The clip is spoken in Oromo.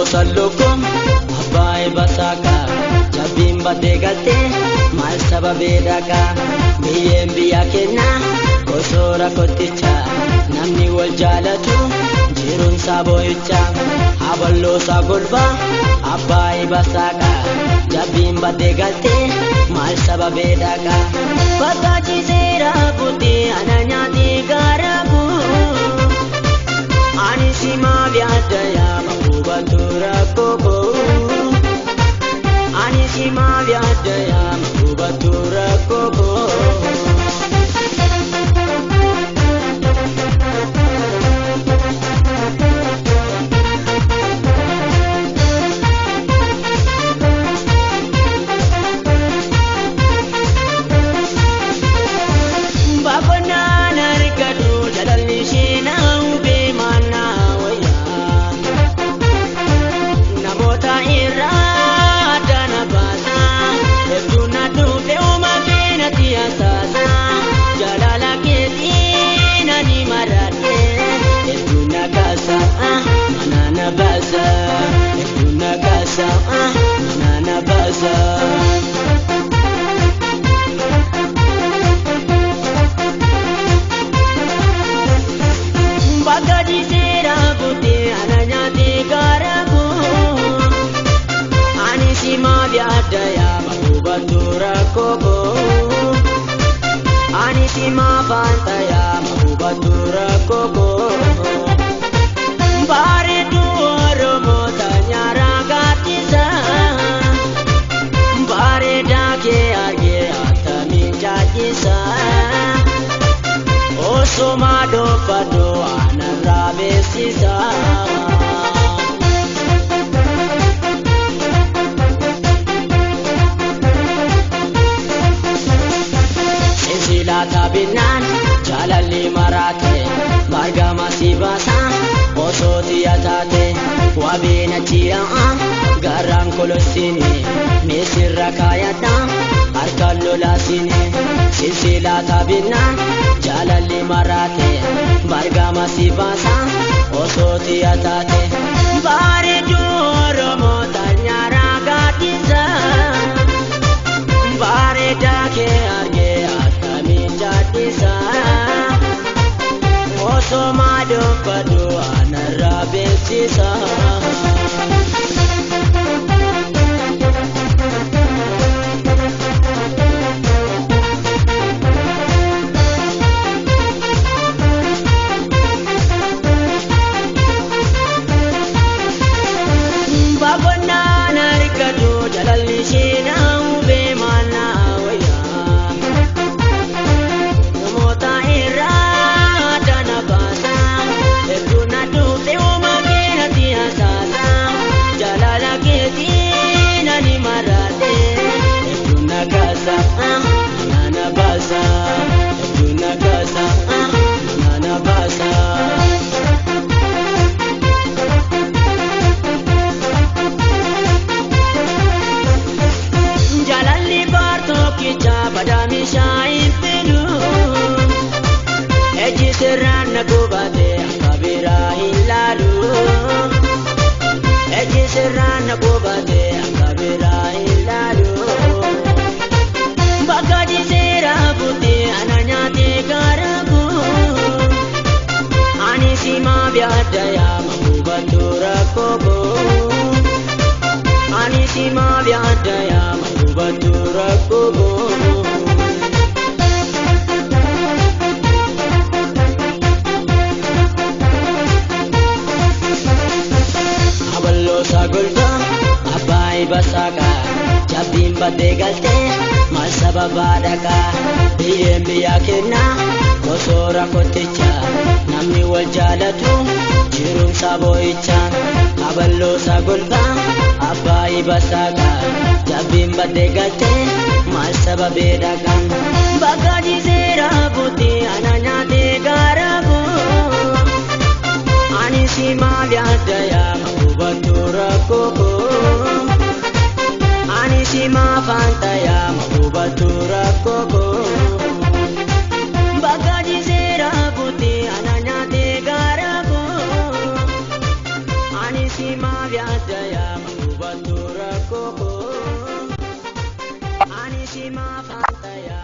Sallukum abai basaka jabim badegate mal sababedaka biyem biyakena kosora koticha namni wal jalatu jirun saboicha aballo sagolba abai basaka jabim badegate mal sababedaka bagaji sera puti ananya digarabu anisima vyadaya mahubatura koko anisima vyadaya mahubatura koko Anisima bantaya mahubatura koko bare duoro motanya ragatisa bare dake arge atamin jajisa osomado pado anarabesisa Tabinan jalali marate bargama sibasa osoti atate wabina chia garang kolosini misirra kayata arkallo lasini silsila tabinan jalali marate bargama sibasa osoti atate bare duro motanya ragatisa bare dake arge jatisa osomado padu anarabesisa si maaf yaadda yaama hubatu rakkoo koo. Sagolta abai basaka jabin bade galte mal sababa daka biya kenna kosora koticha namni wal jalatu jirum saboicha aballo sagolta abai basaka jabin bade galte mal sababe daka bagaji zera buti ananya de garabu anisi ma vyada ya Batura koko, anisi ma fanta ya batura koko. Bagaji zera buti ananya de garago, anisi ma vyada ya batura koko, anisi ma fanta ya.